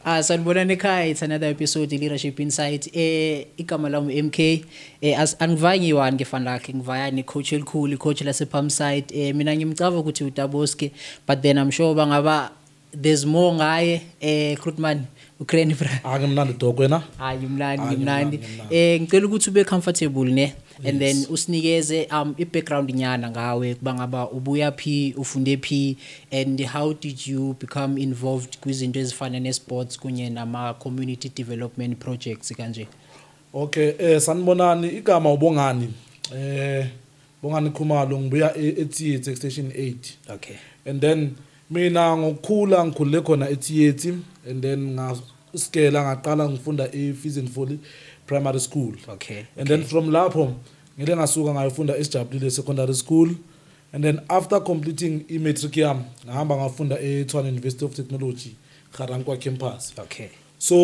Sanibonani ekhaya, it's another episode Leadership Insight. Igama lami MK. As angivanyi wani ngefana lakhe ngivayani coach elikhulu, coach lasePalmside. Mina ngimcava ukuthi uTaboski, but then I'm sure bangaba there's more ngaye Krutman Ukraine bra. Ngimnandi dog wena. Ngimnandi. Ngicela ukuthi ube comfortable ne. And then usinikeze I-background nyana ngawe kubangaba ubuya phi ufunde phi and how did you become involved kwizinto ezifana nesports kunye nama community development projects kanje. Okay, sanibonani igama uBongani. Bongani Khumalo ngibuya eTheatre Station 8. Okay. And then mina ngokukhula ngikhulele khona eTheatre and then ngaskela ngaqala ngifunda eFees and Folly Primary School. Okay. And then from lapho ngile ngasuka ngayofunda eSijabulile Secondary School and then after completing i-matric yami ngahamba ngafunda eTshwane University of Technology Garankwa campus. Okay. So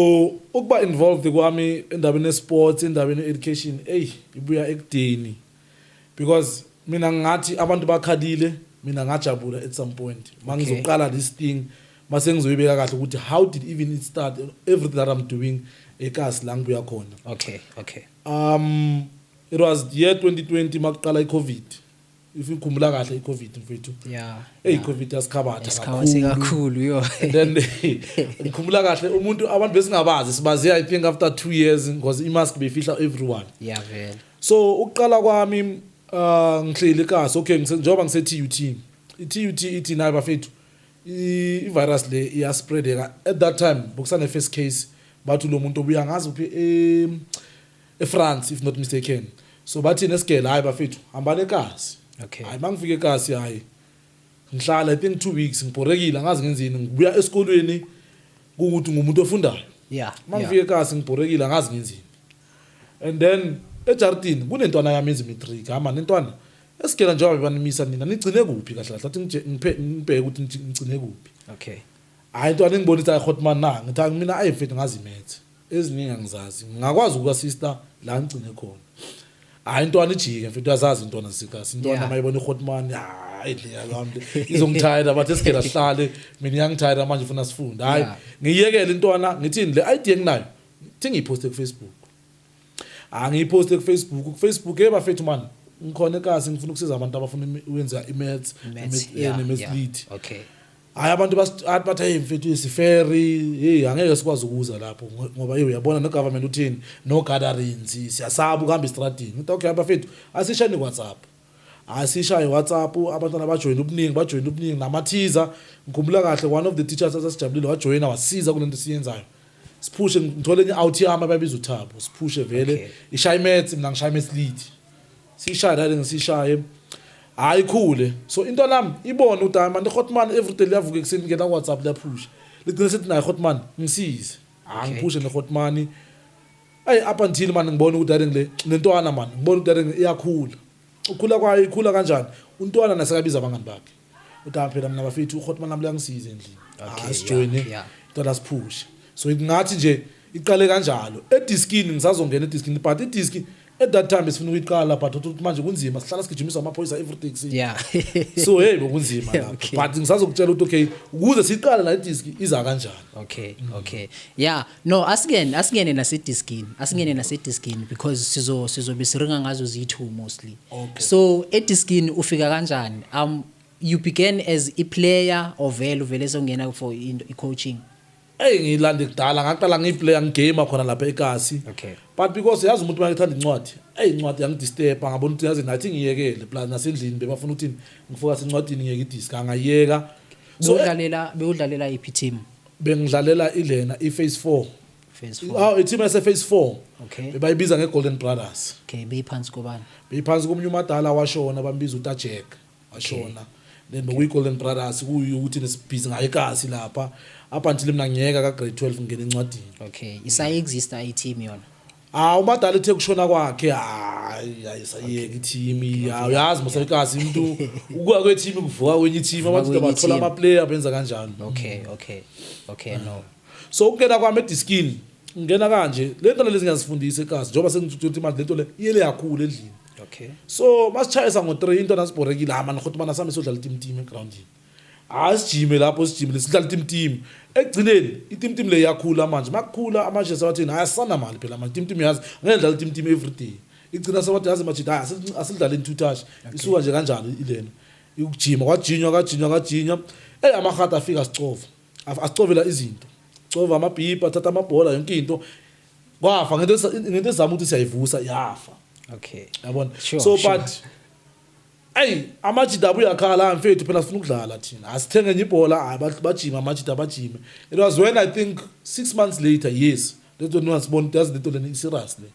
ukuba involved kwami endabeni sports endabeni education ibuya ekudeni because mina ngathi abantu bakhalile mina ngajabula at some point mangizoqala this thing mase ngizoyibeka kahle ukuthi how did even it start everything that I'm doing iKasi la ngibuya khona. Okay. It was the year 2020 makuqala iCovid. If you khumbula kahle iCovid mfethu. Yeah. iCovid yasikhabatha kakhulu yo. Then ngikhumbula kahle umuntu abantu besingabazi sibazi I think after 2 years because imask befihla everyone. Yeah vele. So uqala kwami ngihleli iKasi okay njengoba ngise TUT. iTUT ithi nayi bafethu i-virus le iya spread at that time bokusane first case bathu lo muntu obuya ngazi uphi France if not mistaken. So bathi nesigela hayi bafethu hambane eKasi. Okay. Hayi mangifike eKasi hayi ngihlala I think 2 weeks ngibhorekile ngazi ngenzini ngibuya esikolweni ukuthi ngumuntu ofundayo. Yeah. Mangifike eKasi ngibhorekile ngazi ngenzini. And then eJardini kunentwana yami ezimetric hama nentwana esigela njengoba bebanimisa nina nigcine kuphi kahle kahle athi ngibheke ukuthi ngigcine kuphi. Okay. Hayi intwana ngibonisa iHotman na ngithi mina ayifethu ngazi imath eziningi angizazi ngakwazi ukuassista la ngicine khona. Hayi intwana ijike mfethu yazazi intwana zeKasi intwana mayibona iHotman hayi le yami izongithayida bathi esigela sihlale mina ngiyangithayida manje ufuna sifunde hayi ngiyekele intwana ngithini le idea nginayo thi ngiyiposte kuFacebook. Ngiyiposte kuFacebook bafethu man ngikhona eKasi ngifuna ukusiza abantu abafuna ukwenza imaths lead. Okay. Hayi abantu bathi hey mfethu isiferi angeke sikwazi ukuza lapho ngoba uyabona no government uthini no gatherings siyasaba ukuhamba estradini ngithi okay bafethu asishane WhatsApp asishaye WhatsApp abantwana bajoin ubuningi namathiza ngikhumbula kahle one of the teachers asasijabulile wajoina wasiza kulento siyenzayo siphushe ngithole enye out yami ababiza uThabo siphushe vele ishaye maths mina ngishaye maths lead sishaye la ngisishaye hayi khule so into nami ibona ukuthi manje Hotman everyday liyavuka ekseni ngena WhatsApp liyaphusha ligcine sethi nayi Hotman ngisize ngiphushe neHotman up until man ngibona ukuthi ngile nentwana man ngibona ukuthi iyakhula ukhula kwayo ikhula kanjani untwana nasekabiza abangani bakhe uthi phela mina bafethu uHotman nami langisize endlini asijoine intwana siphushe so ngathi nje iqale kanjalo ediskini ngisazongena ediskini but idisk at that time sifuna ukuyiqala but uthi manje kunzima sihlala sigijimisa amaphoyisa everything. Yeah. So hey bokunzima lapho but ngisazokutshela ukuthi okay ukuze siqale la idisk iza kanjani. Okay. Yeah, no asingene nasediskini because sizobe siringa ngazo zi2 mostly. Okay. So ediskini ufika kanjani? You began as a player or vele songena for coaching. Ngilande kudala ngaqala ngiyiplayer ngigame khona lapha eKasi. Okay. But because yazi umuntu mayethanda incwadi incwadi yangidisturb ngabona ukuthi yazi nathi ngiyekele plus nasendlini bebafuna ukuthi ngifocus encwadini ngiyeke idisk angayeka. So bewudlalela iphi team? Bengidlalela ilena iphase 4. Phase 4. Team yasephase 4. Okay. Bebayibiza ngeGolden Brothers. Okay, beyiphansi kobani? Beyiphansi komunye umadala washona bambiza uTajek washona. Then beyiGolden Brothers kuyukuthi nesibhizi ngaye eKasi lapha up until mina ngiyeka ka grade 12 ngene encwadini. Okay, isa-exist i-team yona. Umadala ethe kushona kwakhe ayisayeka i-team uyazi mase eKasi umuntu ukuya kwe-team kuvuka kwenye i-team abantu bathola ama-player benza kanjalo. Okay, no. So ukungena kwami ediskini ngena kanje lento lezi ngiyazifundisa eKasi njengoba sengithuthi manje lento le iyele yakhulu endlini. Okay. So masichayisa ngo3 into nasibhorekile man Hotman asami sodlala team egroundini. asijime lapho sijime sidlala team ekugcineni i-team le yakhula manje makukhula amanje sawathini ayasana mali phela manje team yazi ngedlala team every day igcina sawathi yazi manje asidlale in-tutage isuka nje kanjalo ilena ukujima kwajinywa amahata afika asicovela izinto cova amabhipa athatha amabhola yonke into kwafa ngento ezama ukuthi siyayivusa yafa okay yabona Sure, so sure. but amajida abuyakhala mfethu phela sifuna ukudlala thina asithenge enye ibhola bajima amajida bajime. It was when I think 6 months later, yes, that's when wasibona ukuthi yazi lento leni serious le.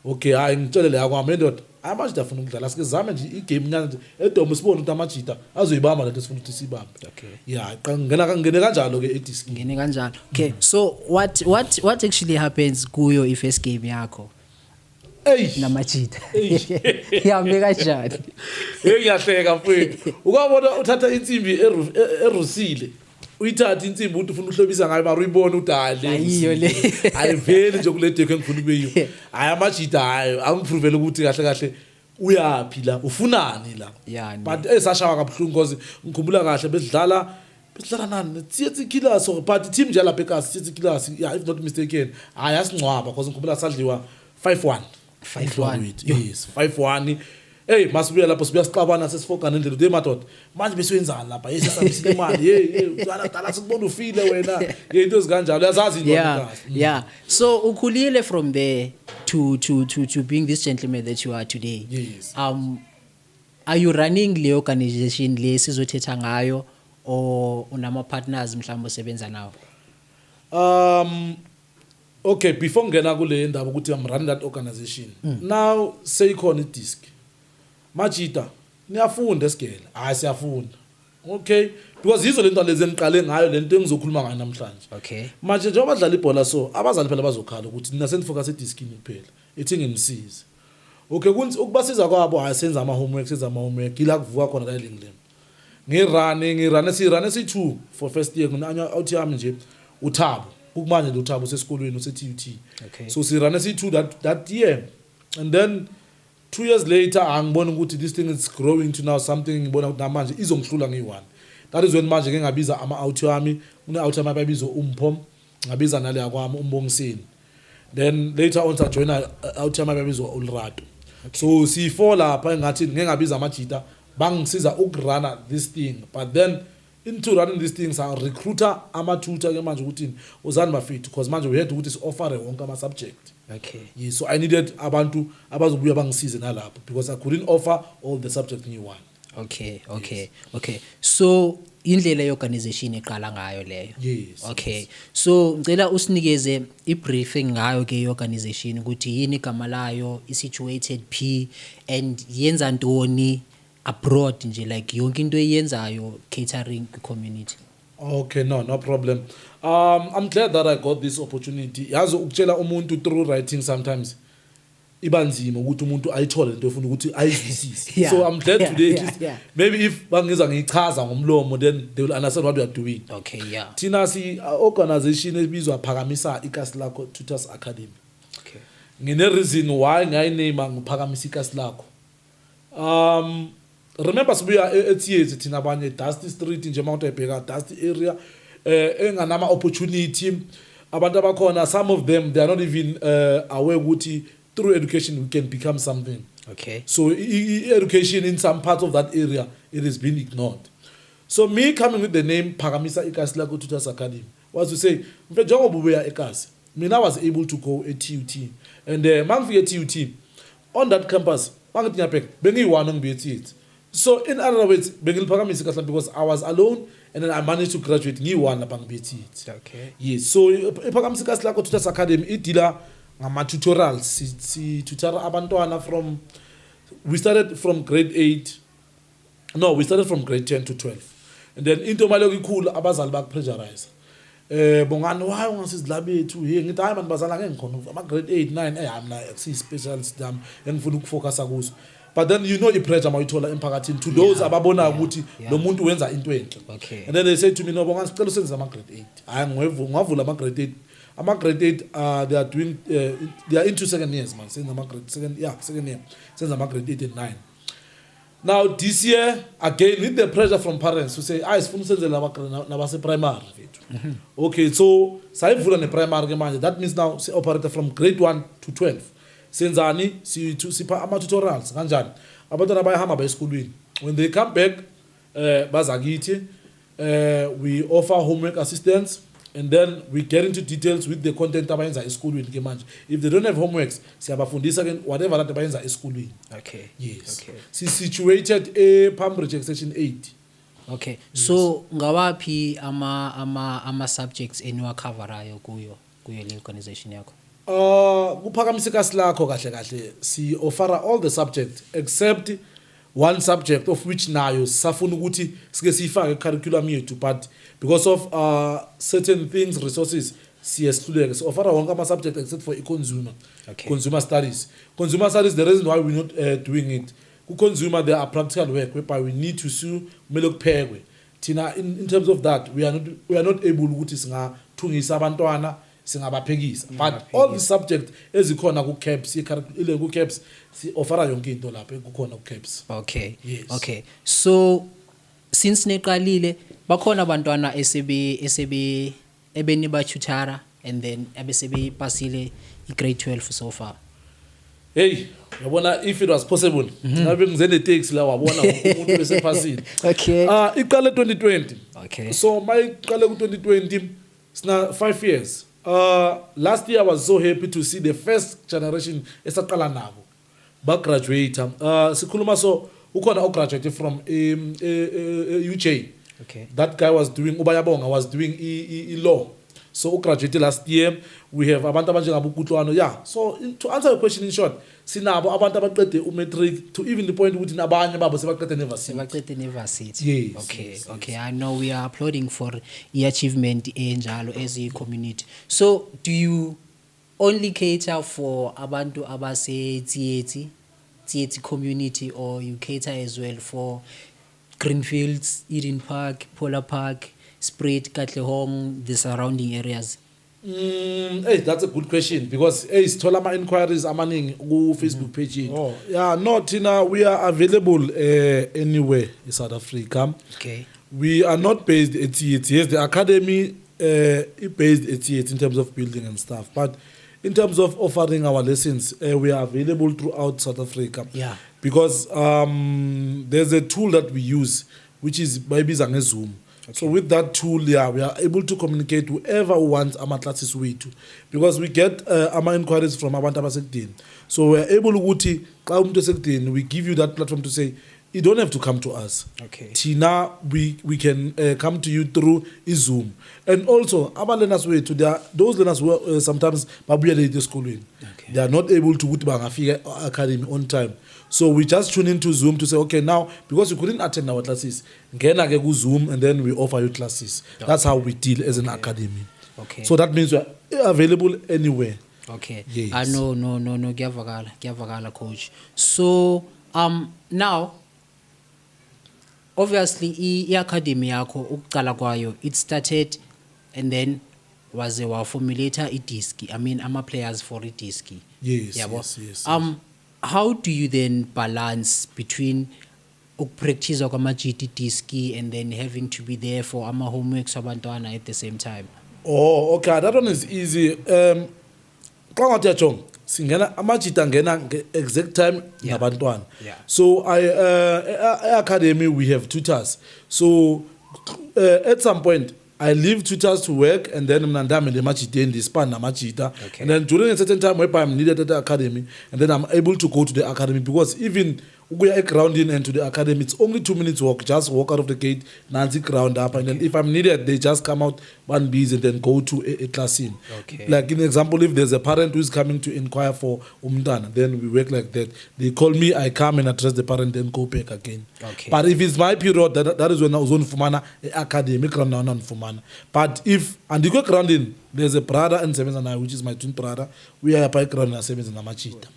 Okay, hayi ngitshelele yakwami ndoda amajida afuna ukudlala sike zame nje igame nyana nje edomo sibone ukuthi amajida azoyibamba lento sifuna ukuthi sibambe. Okay. Yeah, ngene kanjalo ke edisk. ngene kanjalo okay so what actually happens kuyo i-first game yakho namajita yambe kanjani Ngiyahleka mfethu ukabona uthatha insimbi erusile uyithatha insimbi uthi ufuna uhlobisa ngayo mara uyibona udale ayiyo le ayiveli nje kule deke engifuna kube yiyo hayi amajita hayo angiprovele ukuthi kahle kahle uyapi la ufunani la yani but esashawa kabuhlungu because ngikhumbula kahle besidlala nani tsietsi killers or but team nje lapha eKasi tsietsi killers yeah if not mistaken hayi asingcwaba because ngikhumbula sadliwa 5-1 yes 5-1 masibuya lapho sibuya siqabana sesifokana endlela ude madoda manje besiyenzana lapha yesisabisile imali uqala dala sikubona ufile wena into ezikanjalo yazazi into yeah so ukhulile from there to being this gentleman that you are today. Yes. Are you running le organization le sizothetha ngayo or unama partners mhlawumbe osebenza nawo? Okay, before ngena kule ndaba ukuthi I'm running that organization. Now seyikhona idisk. Majita, niyafunda esigele. Hayi siyafunda. Okay, because yizo lento lezi engiqale ngayo lento engizokhuluma ngayo namhlanje. Okay. Manje njengoba badlala ibhola so abazali phela bazokhala ukuthi nina sendifocus ediskini kuphela. Ethi ngimsize. Okay, ukubasiza kwabo hayi senza ama homework ila kuvuka khona la elingilem. Ngirane si2 for first year kunanya out yami nje uThabo. Ukumanje lo Thabo sesikolweni useTUT. Okay. So sirane si2 that year. And then 2 years later angibona ukuthi this thing is growing to now something ngibona ukuthi namanje izongihlula ngi1. That is when manje ke ngabiza ama out yami out yami ababizo umpom ngabiza nale yakwami umbongiseni. Then later on sa join out yami ababizo uLrato. So C4 lapha engathi ngingabiza amajita bangisiza ukurana this thing but then into running these things I recruiter ama-tutor ke manje ukuthi uzani bafithu because manje we had ukuthi si-offere wonke ama-subject. Okay. Yeah, so I needed abantu abazobuya bangisize nalapho because I couldn't offer all the subject ngiyi-one. Okay. So indlela ye-organization eqala ngayo leyo. Yes. Okay. Yes. So ngicela usinikeze i-briefing ngayo ke i-organization ukuthi yini igama layo, i-situated P and yenza ntoni abroad nje like yonke into eyenzayo catering community. Okay, no problem. I'm glad that I got this opportunity. Yazi ukutshela umuntu through writing sometimes ibanzima ukuthi umuntu ayithole into efuna ukuthi ayizwisise. Yeah, So I'm glad today yeah. maybe if bangiza ngichaza ngomlomo then they will understand what we are doing. Okay, yeah. Thina si organization ebizwa Phakamisa iKasi lakho Tutors Academy. Okay. Ngine reason why ngayiname ngiphakamisa iKasi lakho. Remember sibuya etheater thina abanye Dusty Street nje mawuthi ebheka Dusty area enganama opportunity abantu abakhona some of them they are not even aware ukuthi through education we can become something. Okay. So education in some parts of that area it has been ignored. So me coming with the name Phakamisa iKasi lakho Tutors Academy was to say mfethu njengoba ubuya eKasi mina was able to go at TUT and mangifike TUT on that campus bangithi ngiyabheka bengiyi-one ngibuye TUT. So in other words bengiliphakamisa iKasi because I was alone and then I managed to graduate ngiyi-one lapha ngibuye TUT. Okay. Yes, so iphakamisa iKasi lakho Tutors Academy idila ngama tutorials si tutor abantwana from we started from grade 10 to 12 and then into maloku ikhulu abazali bakupressurize bongani why ungasizidla bethu ngithi hayi manje bazala ngeke ngikhona ama grade 8 9 mina akusi specialist dam engifuna ukufocusa kuzo but then you know ipressure mawuyithola emphakathini to those ababona ukuthi lo muntu wenza into enhle. Okay. And then they say to me no bongani sicela usenze ama grade 8 hayi ngavula ama grade 8 ama grade 8 they are doing they are into second years man senza ama grade second year senza ama grade 8 and 9 Now this year again with the pressure from parents who say sifuna usenzela nabase primary vethu. Okay, so sayivula ne primary ke manje, that means now si operate from grade 1 to 12. Senzani sipha ama tutorials kanjani abantwana bayahamba ba esikolweni, when they come back bazakithi we offer homework assistance, and then we get into details with the content abayenza esikolweni ke manje. If they don't have homeworks, siyabafundisa again whatever that abayenza esikolweni. Okay. Yes. Okay. Situated Palm Project section 8. Okay. Yes. So ngawaphi ama subjects eniwacoverayo kuyo le organization yakho? Kuphakamisa iKasi lakho kahle si offer all the subjects except one subject of which nayo safuna ukuthi sike siyifake curriculum yethu, but because of certain things, resources, siyehluleke. So offer wonke ama subject except for consumer. Okay. Consumer studies, the reason why we're not doing it, ku consumer there are practical work whereby we need to sue kumele kuphekwe thina. In terms of that, we are not able ukuthi singathungisa abantwana singabaphekisa, but all the subject ezikhona ku caps ile ku caps si offer yonke into lapha kukhona ku caps. Okay. Yes. Okay. So since neqalile bakhona abantwana esebe ebeni ba tutara and then ebesebe pasile grade 12 so far. Hey, yabona, if it was possible ngabe ngizene taxi la wabona umuntu bese pasile. Okay. Iqale 2020. Okay. So mayiqale ku 2020 sina 5 years. Last year I was so happy to see the first generation esaqala nabo ba graduate. Sikhuluma so ukhona graduate from UJ. Okay. That guy was doing Ubayabonga was doing law. So graduated last year. We have abantu abanjengabukutlwano. Yeah. So to answer your question in short, sinabo abantu abaqede umatric to even the point ukuthi nabanye babo sebaqede university. Yes. Okay. Yes, Okay. I know we are applauding for the achievement enjalo as a community. So do you only cater for abantu abase Tsietsi community, or you cater as well for Greenfields, Eden Park, Polar Park, Spruit, Katlehong, the surrounding areas? Hey, that's a good question, because sithola ama inquiries amaningi ku Facebook page. Oh, yeah, no, Tina, we are available anywhere in South Africa. Okay. We are not based at Tsietsi. Yes, the academy is based at Tsietsi in terms of building and stuff, but in terms of offering our lessons, we are available throughout South Africa. Yeah. Because there's a tool that we use, which is maybe Zoom. Okay. So with that tool, yeah, we are able to communicate to whoever wants our classes way to, because we get our inquiries from abantu abasekudeni. So we are able to we give you that platform to say you don't have to come to us. Okay. Tina, we can come to you through Zoom. And also, our learners way to those learners who sometimes babuya school in. Okay. They are not able to go to Bangafika Academy on time. So we just tune into Zoom to say, okay, now because you couldn't attend our classes, ngena ke ku Zoom and then we offer you classes. Okay. That's how we deal as an academy. Okay. So that means we are available anywhere. Okay. Yes. No, kuyavakala coach. So now obviously i-academy yakho ukuqala kwayo it started, and then waze wafomulata i-disc, I mean ama-players for i-disc. Yes, Yabo? yes. How do you then balance between ukupractice kwama-GT disc and then having to be there for ama-homeworks abantwana at the same time? Oh, okay, that one is easy. Xa ngathi yachong singena amajita ngena exact time nabantwana. Yeah. So academy we have tutors. So at some point I leave tutors to work, and then mnandame le majita span namajita. Okay. And then during a certain time where I'm needed at the academy, and then I'm able to go to the academy, because even we are grounding into the academy, it's only 2 minutes walk, just walk out of the gate, Nancy ground up, and then if I'm needed, they just come out one bees and then go to a class in. Okay. Like in example, if there's a parent who is coming to inquire for umntana, then we work like that. They call me, I come and address the parent, then go back again. Okay. But if it's my period, that is when I was on Fumana academy ground on Fumana. But if and you go grounding, there's a brother and Sevens and I, which is my twin brother. We are by ground and Sevens and Amachita.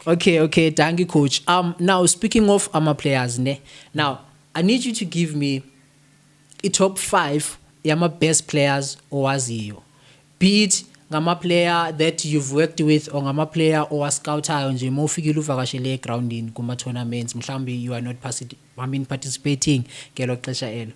Okay, thank you, coach. Now speaking of players, now I need you to give me a top 5 yama best players owaziyo. Be it ngama-player that you've worked with or ngama-player owascoutayo nje uma ufikile uvakashele egroundini kuma-tournaments mhlawumbe you are not participating ngelo xesha elo?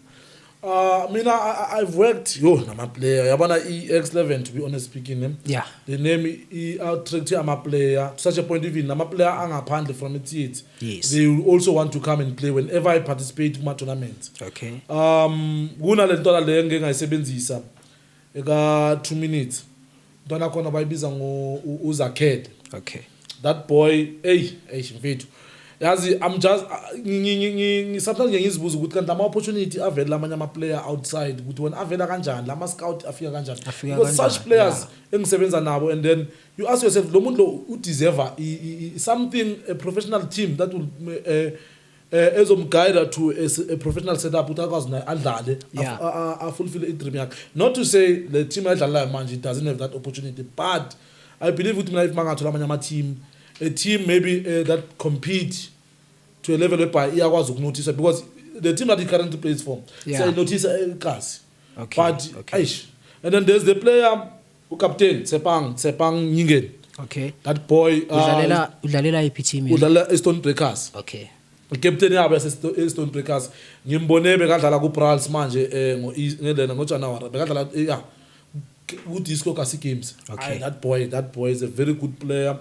I've worked nama-player yabona i-X11 to be honest speaking Yeah. the name i-attract ama-player to such a point even nama-player angaphandle from it. Yes. They will also want to come and play whenever I participate kuma-tournaments. Okay. Kunale nto le engeke ngayisebenzisa eka 2 minutes ntwana khona bayibiza uZakhed. Okay. That boy mfethu yazi I'm just sometimes ngizibuza ukuthi kanti ama opportunity avela amanye ama player outside ukuthi wena avela kanjani lama scout afika kanjani because such players engisebenza nabo and then you ask yourself lo muntu lo u deserve something a professional team that will ezomguide to a professional setup ukuthi akwazi naye adlale fulfill a dream yakhe. Not to say the team adlalayo manje doesn't have that opportunity, but I believe ukuthi mina if mangathola amanye ama team, a team maybe that compete to a level whereby iyakwazi ukunotice because the team that he currently plays for say notice iKasi. But and then there's the player captain Tsepang Nyingen. Okay. That boy udlalela iphi team? Udlalela Stone Breakers. Okay. Captain yabo yase Stone Breakers ngimbone bekadlala ku Brals manje ngelena ngoJanuary bekadlala ku Disco Kasi games. Okay. That boy is a very good player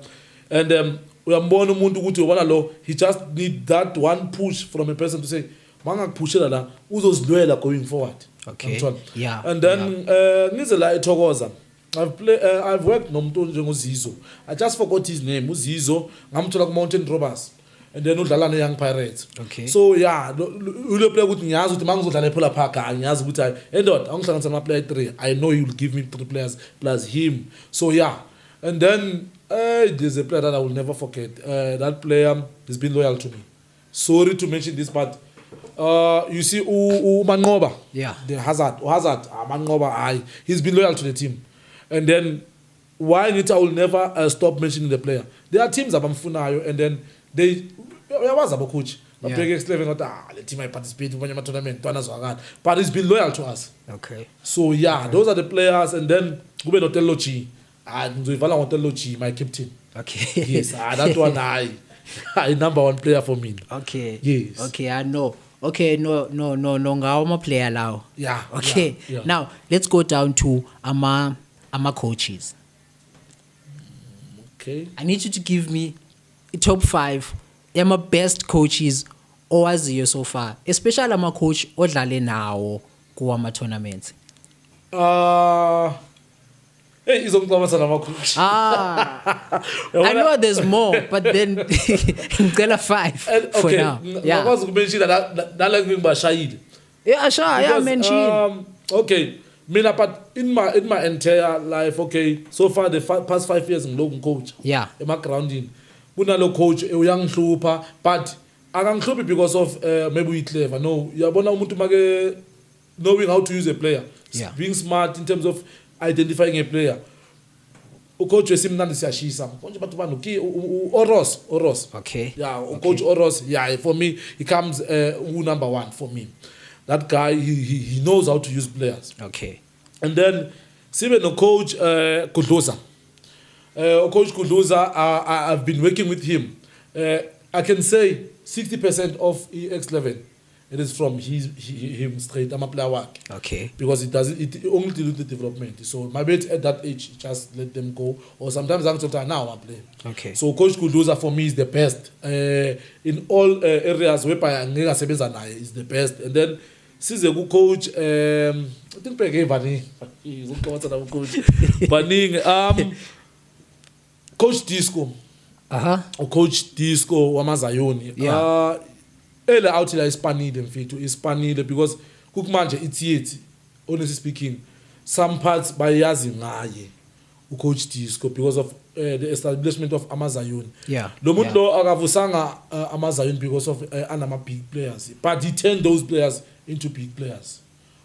and uyambona umuntu ukuthi ubona lo he just need that one push from a person to say mangakuphushela la uzozilwela going forward. Okay. Yeah. And then ngize la eThokoza I've worked nomuntu njengoZizo. I just forgot his name. uZizo ngamthola ku Mountain Robbers and then udlala ne Young Pirates. Okay. So yeah, ule player ukuthi ngiyazi ukuthi mangizodlala ePola Park ngiyazi ukuthi endod angihlanganisa ama player 3. I know he will give me 3 players plus him. So yeah. And then there's a player that I will never forget. That player has been loyal to me. Sorry to mention this, but you see, Mangoba, the Hazard, Mangoba, he's been loyal to the team. And then why I will never stop mentioning the player. There are teams abamfunayo, and then they was a coach. The team I participate in the tournament, but he's been loyal to us. Okay. So yeah, those are the players, and then Gube Notelochi. My captain. Okay. Yes, that one I number 1 player for me. Okay. Yes. Okay, I know. Okay, no, ngawo player now. Yeah. Okay. Yeah. Now let's go down to ama coaches. Okay. I need you to give me a top 5 ama best coaches owaziyo so far, especially ama coach odlale nawo kuwa tournaments. Hey, izongicabasa nama-coach. I know there's more, but then ngicela 5 for now. Yeah. Ngakwazi ukumention nala ngibashayile. Yeah, sure. Yeah, mention. Okay. Mina, but in my entire life, okay, so far the past 5 years ngilokhu coach. Yeah. Ema-groundini. Kunalo coach uyangihlupha, but akangihluphi because of maybe we clever. No, uyabona umuntu make knowing how to use a player. Yeah. Being smart in terms of identifying a player. Coach wesimnandi siyashisa. Konje bathu banu ki Oros. Okay. Yeah, Coach Oros. Yeah, for me he comes number 1 for me. That guy he knows how to use players. Okay. And then sibe no coach Kudloza. Coach Kudloza I've been working with him. I can say 60% of X11 it is from him straight. I'm a player work. Okay. Because it only deals with the development. So my mates at that age just let them go. Or sometimes I'm told now I'm playing. Okay. So Coach Kuduza for me is the best. In all areas whereby Ngega Sebenzana is the best. And then since a good coach, I think Pege Bani. He's coach. Baning Coach Disco. Or Coach Disco Wamazayoni. Yeah. Ele out here Hispanile mfethu Hispanile because kukumanje it's honestly speaking some parts bayazi ngaye ucoach Disco because of the establishment of Amazion. Yeah. Lo muntu lo akavusanga Amazion because of anama big players, but he turned those players into big players.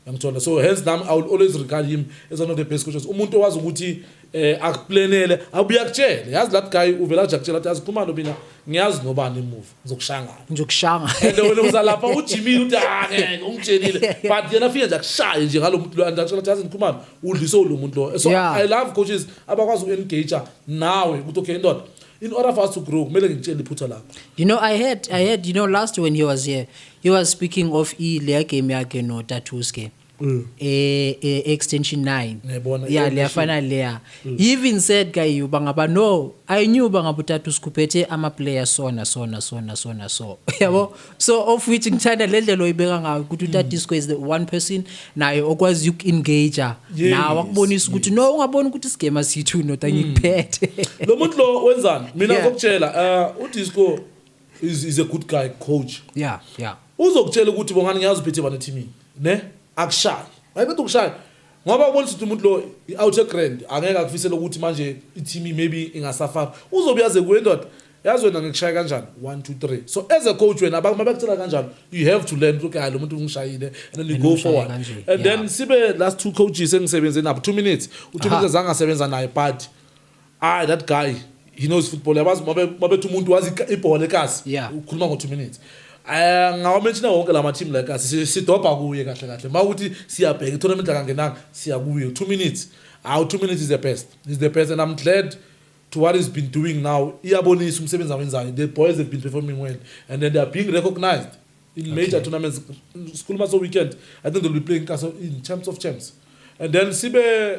Yangithola. So hence now I will always regard him as one of the best coaches. Umuntu owazi ukuthi akuplanele abuya akutshele. Yazi that guy uvela aje akutshela ukuthi Khumalo mina ngiyazi nobani move ngizokushanga and wena uzalapha uJimmy uthi ngeke ungitshelile but yena afike nje akushaye nje ngalomuntu lo andakutshela ukuthi yazi Khumalo udliso lo muntu lo. So I love coaches abakwazi uengage nawe ukuthi okay ndoda in order for us to grow kumele ngitshele iphutha lakho. I heard last when he was here he was speaking of le game yakhe no Tatuske extension 9 yeah leyafana leya he even said guy bangaba no I knew bangaba Tatuske kuphethe ama players so yabo so of which ngithanda le ndlela oyibeka ngayo ukuthi Tatuske is the one person naye okwazi engage nawe akubonisa ukuthi no ungabona ukuthi isigame asithu no ngikuphethe lo muntu lo wenzani mina ngokutshela uDisco is a good guy coach yeah uzokutshela ukuthi bongani ngiyazi uphethe bani teamini ne akushayi ayibethu ukushaya ngoba ubonisa ukuthi umuntu lo out grand angeke akufisela ukuthi manje i-team maybe ingasafara uzobuyaze kuwe ndoda yazi wena ngikushaya kanjani 1 2 3 so as a coach wena mabakutshela kanjalo you have to learn ukuthi lo muntu ungishayile and then you go forward and then sibe last two coaches engisebenze nabo 2 minutes u2 minutes azange asebenza naye but that guy he knows football yabazi mabethu umuntu wazi ibhola eKasi ukhuluma ngo 2 minutes ngawamenshina wonke lama team like us sidobha kuye kahle mawukuthi siyabheka tournament akangenanga siya kuye 2 minutes 2 minutes is the best and I'm glad to what he's been doing now iyabonisa umsebenzi awenzayo the boys have been performing well and then they are being recognized in major tournaments school master weekend I think they'll be playing in champs of champs and then sibe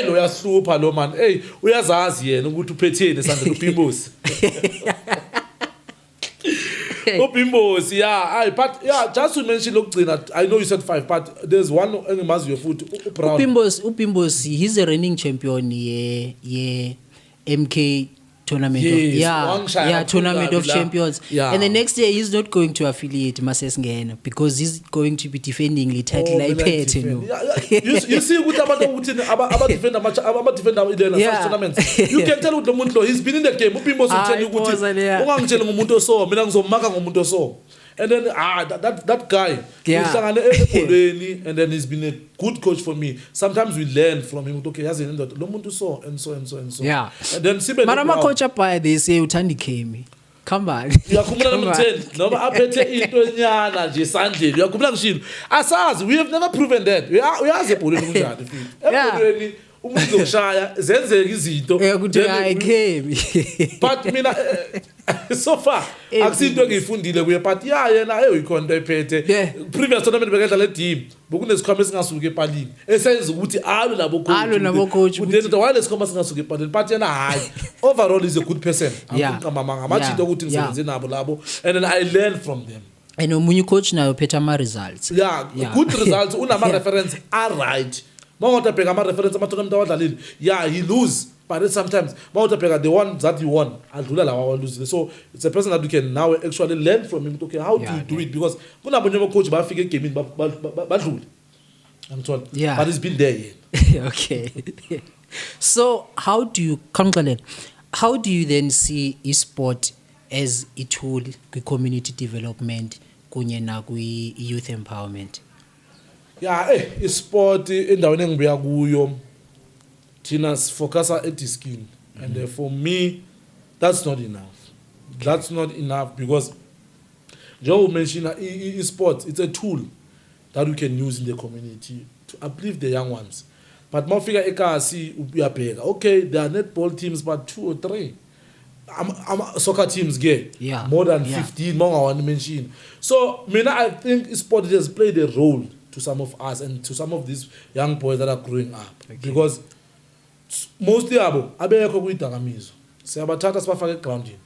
lo yahlupha lo man uyazazi yena ukuthi uphetheni sandle uPimbosi Upimbosi but just to mention lokugcina I know you said 5 but there's one engimaziyo futhi uBrown Upimbosi he's a reigning champion ye MK tournament tournament of champions and the next year he's not going to affiliate Masesngena because he's going to be defending the title iphethe no you see ukuthi abantu ukuthi aba defender in the tournaments you can tell ukuthi umuntu lo he's been in the game uPimbosi utshela ukuthi ungangitshela ngomuntu oso mina ngizomaka ngomuntu oso and then that guy uhlangane ebholweni and then he's been a good coach for me sometimes we learn from him okay yazi ndoda lo muntu so and so and then sibe mara coach by they say uthandi Khemi come on uyakhumula nomtheni noma aphethe into enyana nje esandleni uyakhumula ngishilo asazi we have never proven that uyazi ebholweni kunjani ebholweni umuntu uzoshaya zenzeka izinto ukuthi hayi Khemi but mina so far akusinto engiyifundile kuye but yena ikhona into ephethe previous tournament bekadlala team bokunesikhwama esingasuka epalini esenza ukuthi alwe nabo coach then wale sikhwama singasuka epalini but yena hayi overall is a good person amaqamama ngamachito ukuthi ngisebenze nabo labo and then I learn from them and omunye coach nayo phethe ama results good results unama reference are right mawuthi bheka ama reference ama tournament awadlalile he lose but sometimes mawuthi bheka the one that you won adlula lawa lose so it's a person that we can now actually learn from him okay how do you do it because kunabo nje coach bafika egamini badlule ngithola but he's been there okay so how do you then see esport as a tool ku community development kunye na ku youth empowerment isport endaweni engibuya kuyo thina sifocusa ediskini and for me that's not enough because Joe mentioned e-sport it's a tool that we can use in the community to uplift the young ones but mawufika eKasi uyabheka okay there are netball teams but 2 or 3 soccer teams more than 15 mawungawani mention so mina I think sport has played a role to some of us and to some of these young boys that are growing up because mostly abo abekho kuidakamizo siyabathatha sibafaka egroundini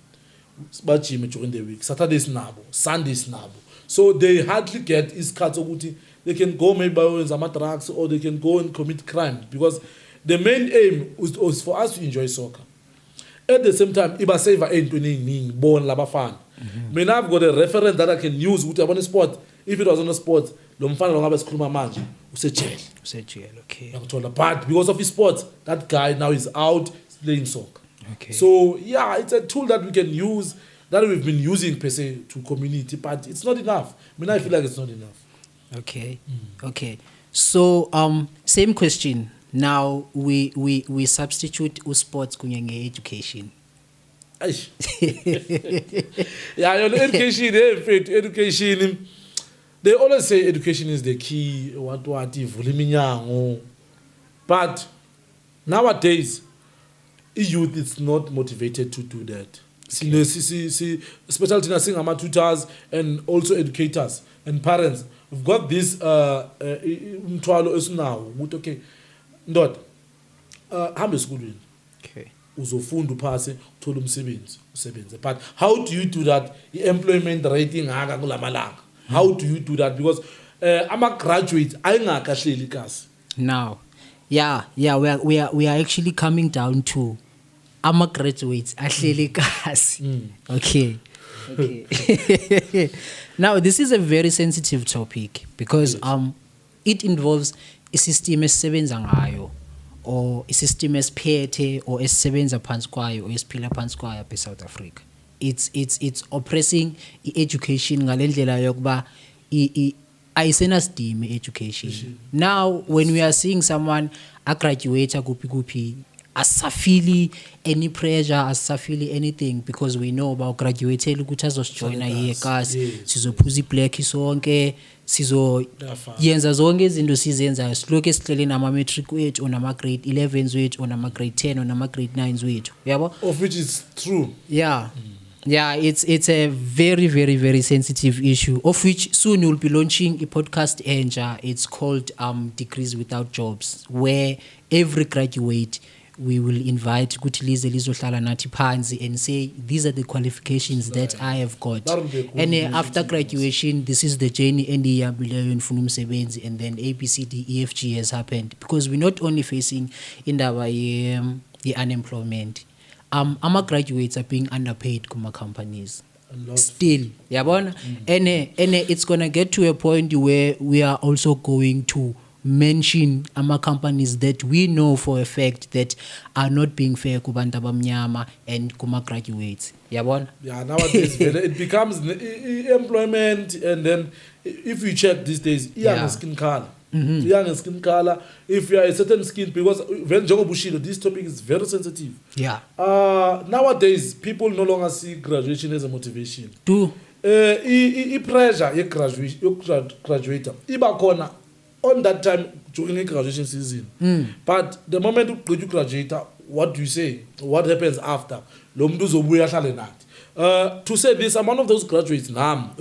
sibajime during the week Saturdays nabo Sundays nabo so they hardly get isikhathi ukuthi they can go maybe bayenza ama drugs or they can go and commit crime because the main aim was for us to enjoy soccer at the same time iba saver entweni eziningi bona labafana mina I've got a reference that I can use ukuthi abone sport if it was on a sport lo mfana lo ngabe sikhuluma manje usejele okay ngakuthola but because of his sports that guy now is out playing soccer okay so it's a tool that we can use that we've been using per se to community but it's not enough I feel like it's not enough Okay. Okay. So same question. Now we substitute sports kunye education. Eish. Yeah, education, education. They always say education is the key. What ivula iminyango. But nowadays, youth is not motivated to do that. Okay. Especially in tutors and also educators and parents. We've got this umthwalo esinawo ukuthi okay ndoda hambe esikolweni. Okay. Uzofunda uphase uthola umsebenzi usebenze. But how do you do that? Employment rate ingaka kulamalanga. How do you do that? Because ama graduates ayingaka hleli iKasi. Now, yeah, we are actually coming down to ama graduates ahleli iKasi. Okay. Okay. Now, this is a very sensitive topic because it involves a system esisebenza ngayo or a system esiphethe or esisebenza phansi kwayo or esiphila phansi kwayo apha eSouth Africa. It's oppressing education ngalendlela yokuba ayisenasidima education. Now, when we are seeing someone a graduate kuphi asafili any pressure, asafili anything because we know about graduate ukuthi azosijoina iKasi sizophuza iblack sonke sizoyenza zonke izinto sizenzayo siloke esihlele nama matric wethu onama grade 11s wethu onama grade 10 onama grade 9s wethu yabo, of which is true. Yeah, it's a very, very, very sensitive issue, of which soon we'll be launching a podcast enja. It's called Degrees Without Jobs, where every graduate we will invite ukuthi lize lizohlala nathi phansi and say these are the qualifications that I have got, and after graduation this is the journey endiyihambileyo ndifuna umsebenzi, and then ABCDEFG has happened because we're not only facing indaba ye-unemployment. Our graduates are being underpaid kuma companies still, yabona, and it's gonna get to a point where we are also going to mention ama companies that we know for a fact that are not being fair kubantu abamnyama and kuma graduates, yabona. Yeah, nowadays it becomes employment, and then if you check these days, skin color. Young skin color, if you are a certain skin, because when Jongo Bushido, this topic is very sensitive. Yeah. Nowadays, people no longer see graduation as a motivation. Pressure, you graduate. Iba kona on that time during the graduation season. But the moment you graduate, what do you say? What happens after? To say this, I'm one of those graduates now.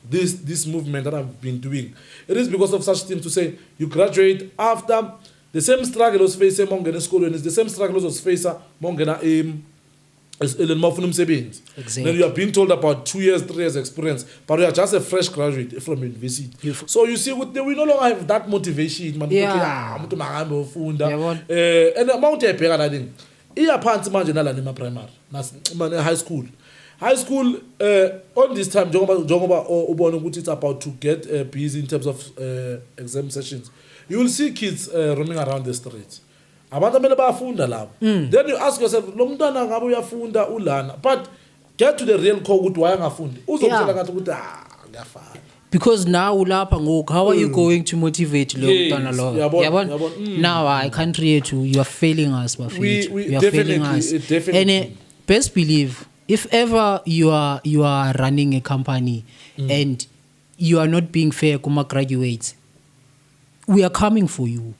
This movement that I've been doing. It is because of such things to say you graduate after the same struggle was facing among school, and it's the same struggle was facing among exactly. Then you are being told about 2 years, 3 years experience, but you are just a fresh graduate from university. So you see, we no longer have that motivation. And the amount of people I think. Primary, high school. High school, on this time, it's about to get busy in terms of exam sessions. You will see kids roaming around the streets. Then you ask yourself, but get to the real core, why because now how are you going to motivate now I can't read you. You are failing us, you are failing us. And best believe, if ever you are running a company and you are not being fair kuma graduates, we are coming for you.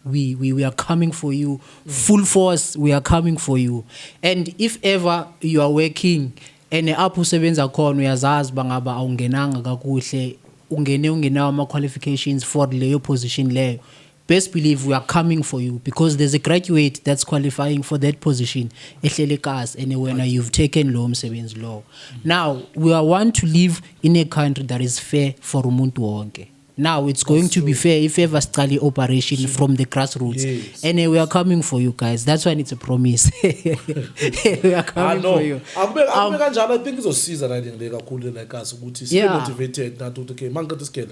We are coming for you full force. We are coming for you. And if ever you are working and apho usebenza khona uyazazi bangaba awungenanga kakuhle ungenawo ama qualifications for leyo position leyo, best believe we are coming for you because there's a graduate that's qualifying for that position ehlele iKasi, and when you've taken lo msebenzi lo. Now we want to live in a country that is fair for umuntu wonke. Now it's going to be fair if ever study operation from the grassroots. And we are coming for you guys. That's why it's a promise. We are coming for you. I think it's a season I think like us motivated that okay manga to scale.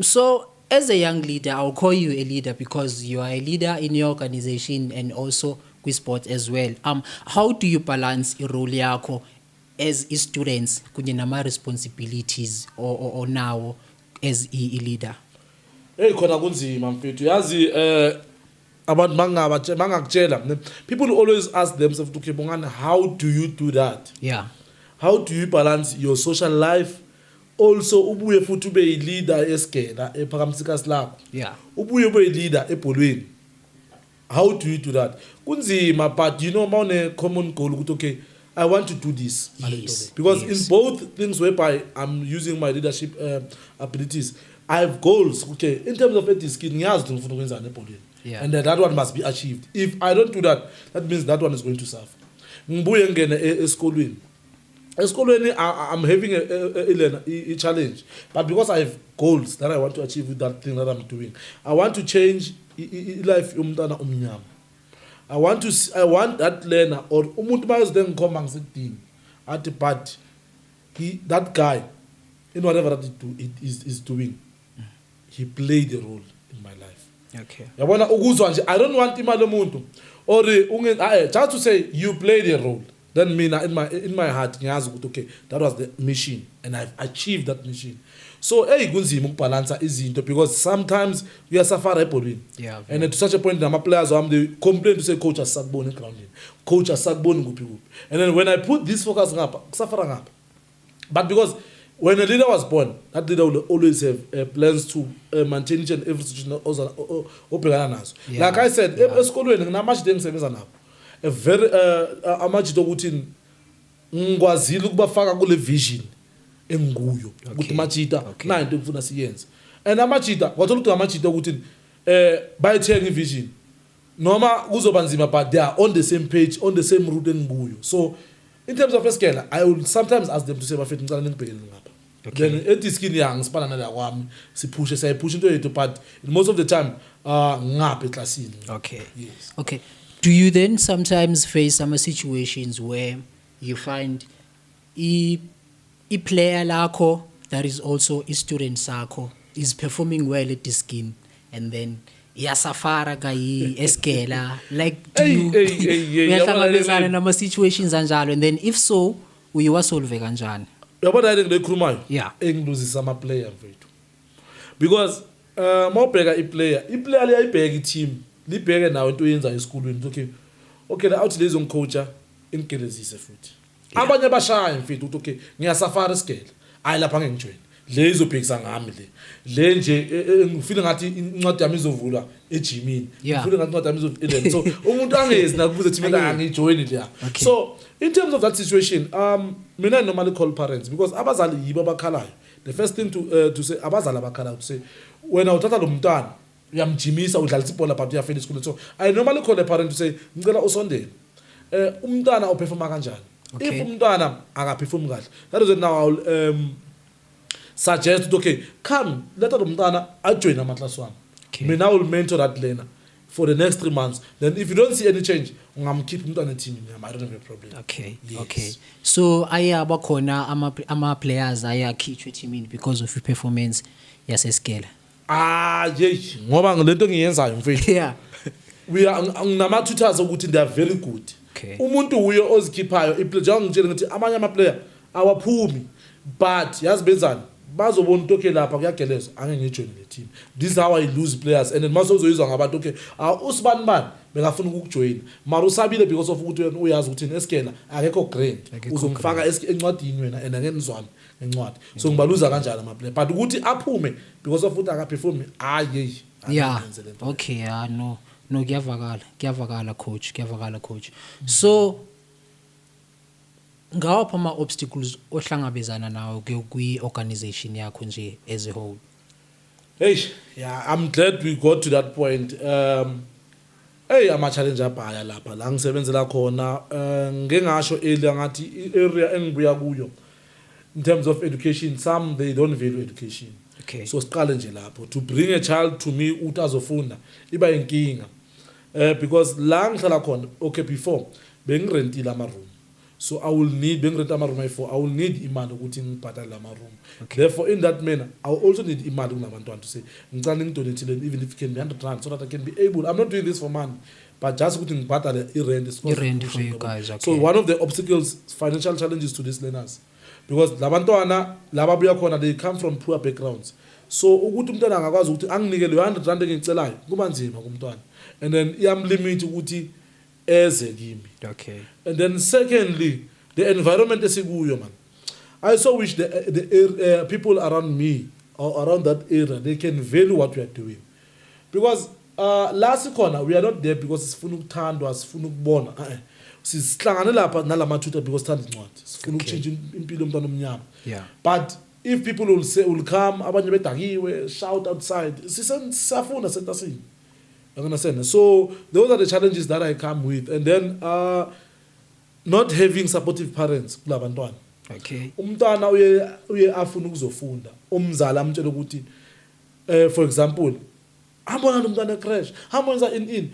So as a young leader, I'll call you a leader because you are a leader in your organization and also sport as well. How do you balance role yakho as students kunye nama responsibilities or now as a leader? Hey khona kunzima mfethu yazi abantu mangakutshela people always ask themselves okay Bongani, how do you do that? Yeah. How do you balance your social life also ubuye futhi ube yi leader esigela ePhakamisa lakho? Yeah. Ubuye ube yi leader ebholweni. How do you do that? Kunzima, but you know mawune common goal ukuthi okay I want to do this. Yes. Because Yes. in both things whereby I'm using my leadership abilities, I have goals. Okay, in terms of ethics, ngiyazi ukuthi ngifuna ukwenzani ebholweni. Yeah. And that one must be achieved. If I don't do that, that means that one is going to suffer. Ngibuye ngene esikolweni. Esikolweni I'm having a challenge, but because I have goals that I want to achieve with that thing that I'm doing, I want to change life yomntana omnyama. I want that learner or umuntu mayezode ngikhomba ngisedini athi but that guy in whatever that is doing, he played a role in my life. Okay. Yabona ukuzwa nje I don't want imali yomuntu or just to say you played a role, then mina in my heart ngiyazi ukuthi okay that was the mission and I've achieved that mission. So kunzima ukubalansa izinto because sometimes uyasafara ebholweni. Yeah. And to such a point nama players they complain to say coach asakubona egroundini, coach asakubona kuphi kuphi. And then when I put this focus ngapha kusafara ngapha. But because when a leader was born, that leader will always have plans to maintain each and every situation obhekana nazo. Yeah. Like I said, esikolweni nginamajito engisebenza nabo. A very amajito ukuthi ngikwazile ukubafaka kule vision enguyo ukuthi machita na into ngifuna siyenze. And amachita kwathola ukuthi amachita ukuthi bayithenga ivision noma kuzoba nzima but they are on the same page, on the same route enguyo. So in terms of escala, I will sometimes ask them to say bafethu ngicela ningibhekele ngapha. Then etiskini yang sipana nala kwami siphushe sayipusha into yethu but most of the time ngapha eklasini. Okay. Yes. Okay. Do you then sometimes face some situations where you find a player lakho that is also a student sakho is performing well at the skin and then yasafara kayi eskela like do you uyahlangabezana nama situations anjalo and then if so uyiwasolve kanjani? Yabona into ngikhulumayo Yeah. engiluzisa ama player mfethu. Because mawubheka iplayer liyayibheka i-team, libheke nawe into oyenzayo esikolweni okay la out lezo ngicoacha ingelezise futhi. Abanye bashaya mfethu ukuthi okay ngiyasafara isigela. Hayi lapha ngengijoin. Le izobhekisa ngami le nje ngifile ngathi incwadi yami izovulwa ejimini. Ngifile ngathi incwadi yami izovulwa. So umuntu angezi nakubuza team la ngijoin le. So in terms of that situation, mina normally call parents because abazali yibo abakhalayo. The first thing to say abazali abakhalayo to say wena uthatha lo mntwana uyamjimisa udlalisa ibhola but uyafela school. So I normally call a parent to say ngicela usondele. Umntwana uperforma kanjani? If umntwana akaperform kahle, that is now I will suggest okay come let lo mntwana ajoin ama class one. Mina will mentor that learner for the next 3 months. Then if you don't see any change, ngamkeep umntwana team I don't have a problem. Okay. Yes. Okay. So ayaba khona ama players ayakhithwe teamini because of performance yaseskela. Ngoba ngilento ngiyenzayo mfethu. Yeah. We are nginama tutors ukuthi they are very good. Okay. Umuntu uyo ozikhiphayo iplayer ngitshela ngithi amanye ama player awaphumi but yazibenzani bazobona ukuthi okay lapha kuyageleza angeke ngijoin le team. This is how I lose players and then masozoyizwa ngabantu okay usibani bani bengafuna ukujoin mara usabile because of ukuthi uyazi ukuthi eskela akekho grand uzomfaka encwadini wena and angenizwami encwadi. So ngibaluza kanjani ama player but ukuthi aphume because of ukuthi akaperform Yeah. Okay, no kuyavakala coach. So ngawapha ama obstacles ohlangabezana nawo kwi organization yakho nje as a whole? I'm glad we got to that point. Ama challenge abhaya lapha la ngisebenzela khona ngengasho earlier ngathi area engibuya kuyo in terms of education, some they don't value education. Okay. So siqale nje lapho to bring a child to me uthi azofunda iba inkinga because la ngihlala khona okay before bengirentile ama room. So I will need bengirent ama room I will need imali ukuthi ngibhadale ama room. Therefore in that manner I will also need imali kunabantwana to say ngicela ngidonate even if it can be 100 rand so that I can be able. I'm not doing this for money but just ukuthi ngibhadale i-rent for you guys, okay. So one of the obstacles, financial challenges to these learners, because labantwana lababuya khona, they come from poor backgrounds. So ukuthi umntwana angakwazi ukuthi anginike le 100 rand engicelayo kuba nzima kumntwana, and then iyamlimit ukuthi eze kimi. Okay. And then secondly, the environment esikuyo man, I so wish the people around me or around that area, they can value what we are doing, because last corner we are not there because sifuna ukuthandwa, sifuna ukubona. Sihlangane lapha nalama tutor because sithanda incwadi, sifuna ukuchinja impilo yomntwana omnyama. Yeah. But if people will come, abanye bedakiwe, shout outside, sisafuna sentasini. You understand? So those are the challenges that I come with, and then not having supportive parents kulabantwana. Okay. Umntwana uye afuna ukuzofunda, umzali amtshela ukuthi for example, hambona umntwana crash, hambona in.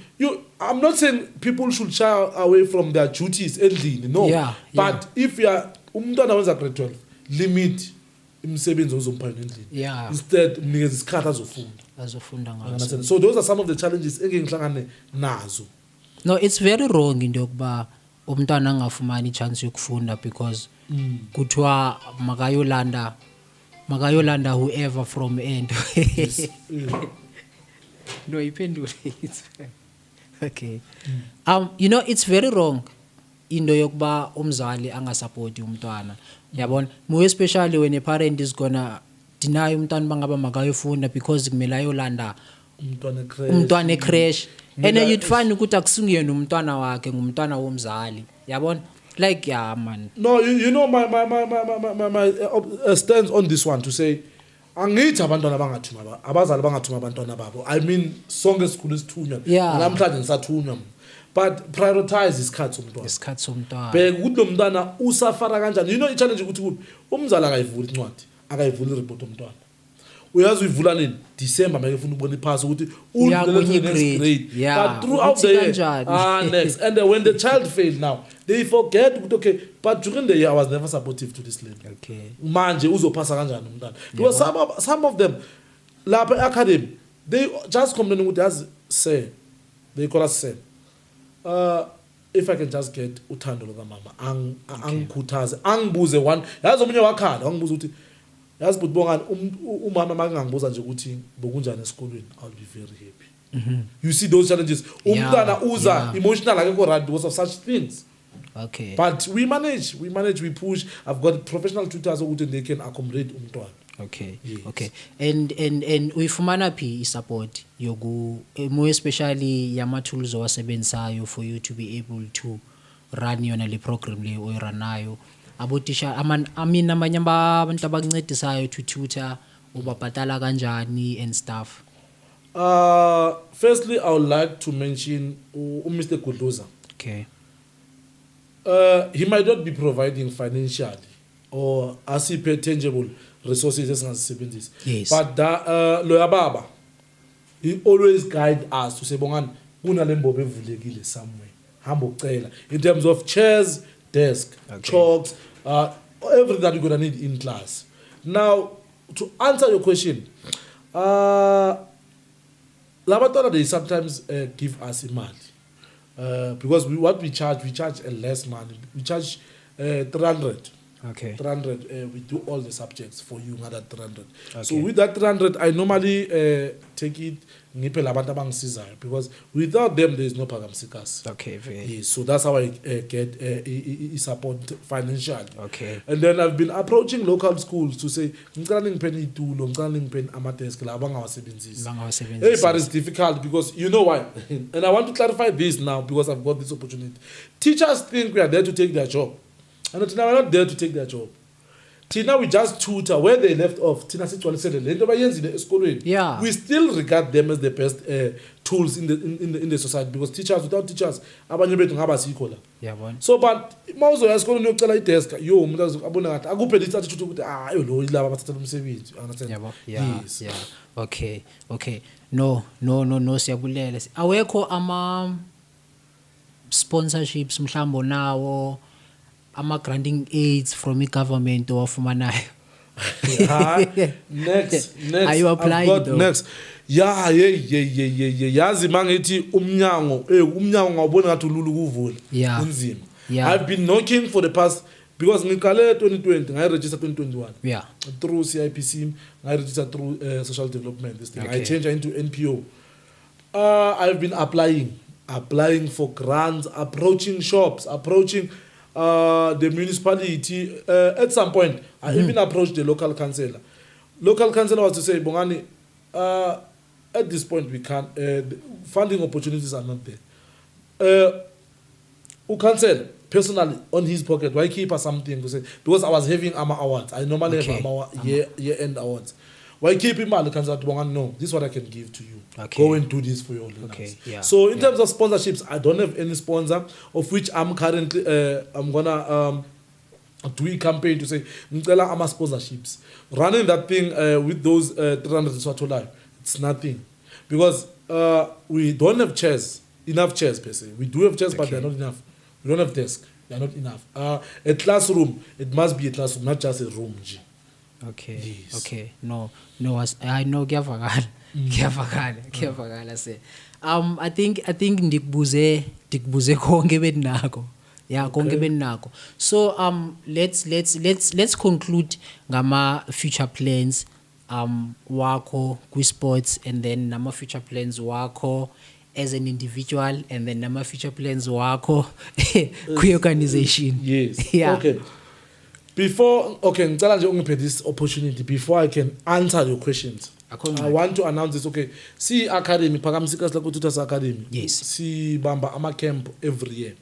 I'm not saying people should shy away from their duties endlini, no. Yeah, but if you are umntwana wenza grade 12, limit imsebenzi ozompha endlini. Yeah. Instead mnikeza isikhathi azofunda ngaso. So those are some of the challenges engihlangane nazo. No, it's very wrong into yokuba umntwana angafumani i-chance yokufunda because kuthiwa makayolanda whoever from end. Yes. No, iphendule. Okay. You know, it's very wrong into yokuba umzali angasupporti umntwana. Yabona, more especially when a parent is gonna deny umntwana bangaba makayofunda because kumele ayolanda umntwana crash. And you'd find ukuthi akusungiyena umntwana wakhe, ngumntwana womzali. Yabona? Like, yeah, man. No, you know my stance on this one to say, angithi abantwana bangathuma abazali bangathuma abantwana babo. I mean, sonke esikhulu esithunywa. Namhlanje ngisathunywa. But prioritize isikhathi somntwana. Bheka ukuthi lo mntwana usafara kanjani. You know i-challenge ukuthi kuphi? Umzali akayivuli incwadi, akayivuli report omntwana. Uyazi uyivula nini? December make ufuna ukubona iphasa ukuthi udlule next grade. But throughout the year, next. And when the child failed now, they forget ukuthi okay, but during the year I was never supportive to this lady. Okay. Manje uzophasa kanjani umntwana? Because some of them lapha academy, they just complain ukuthi as say, they call us say, if I can just get uthando lukamama, angikhuthaze, angibuze one, yazi omunye wakhala, angibuza ukuthi yazi but Bongani umama makangibuza nje ukuthi bokunjani esikolweni, I'll be very happy. You see those challenges. Umntwana uza emotional akekho right because of such things. Okay. But we manage, we push. I've got professional tutors who they can accommodate umntwana. Okay. Yes. Okay. And uyifumana phi support yoku more especially yama tools owasebenzayo for you to be able to run yona le program le oyiranayo. Abotisha amanye abantu abancedisayo to tutor ubabhatala kanjani and stuff. Firstly, I would like to mention Mr. Kudluza. Okay. He might not be providing financially or asiphe tangible resources esingazisebenzisa. Yes. But Lawyer Baba, he always guide us to say Bongani kunalembobo evulekile somewhere. Hamba ucela in terms of chairs, desk, chalks, everything that you're going to need in class. Now, to answer your question, laboratory they sometimes give us imali because what we charge less money. We charge 300. Okay. 300. We do all the subjects for you, another 300. Okay. So with that 300, I normally take it ngiphe labantu abangisizayo because without them there is no phakamisa. Okay. Very. Yes, so that's how I get support financially. Okay. And then I've been approaching local schools to say ngicela ningiphe itulo, ngicela ningiphe amadesk la abangawasebenzisi. Hey, but it's difficult because you know why? And I want to clarify this now because I've got this opportunity. Teachers think we are there to take their job. And Tina, we're not there to take their job. Tina, we just tutor where they left off. Tina said, yeah. We still regard them as the best tools in the society because teachers without teachers, yeah, one. so but mawuzo yasikolo niyocela idesk yo umuntu abona ngathi akuphe this attitude ukuthi yo lo ilaba abathatha umsebenzi, understand? Yes. Yeah. Okay. No siyabulela. Awekho ama sponsorships mhlambo nawo ama granting aids from the government owafumanayo. Next. Are you applying I've got though? next. Yeah. Yazi mangithi umnyango ngawubona ngathi ululu kuvula. Yeah. Unzima. Yeah. I've been knocking for the past because ngikale 2020, I registered 2021. Yeah. Through CIPC, I registered through social development. This thing. Okay. I changed into NPO. I've been applying for grants, approaching shops, approaching the municipality. At some point, I even approached the local councillor. Local councillor was to say, Bongani, at this point we can't. Funding opportunities are not there. Council personally on his pocket, why keep us something to say? Because I was having AMA awards. I normally have AMA year-end awards. Why keep him at the council? No, this is what I can give to you. Okay. Go and do this for your learners. Okay, yeah, So in terms of sponsorships, I don't have any sponsor, of which I'm currently I'm gonna do a campaign to say ngicela ama sponsorships. Running that thing with those 300 Swatolai, it's nothing, because we don't have enough chairs per se. We do have chairs, but they're not enough. We don't have desks. They're not enough. A classroom, it must be a classroom, not just a room. G. Okay. Yes. Okay. No, I know kuyavakala. Kuyavakala se. I think ndikubuze konke benako. Yeah, konke benako. So let's conclude ngama future plans wakho kwi sports, and then nama future plans wakho as an individual, and then nama future plans wakho kwi organization. Yes. Yeah. Okay. Ngicela nje ungiphe this opportunity before I can answer your questions. I want to announce this. Okay, see Academy, Phakamisa lakho Tutors Academy. Yes. See Bamba ama camp every year.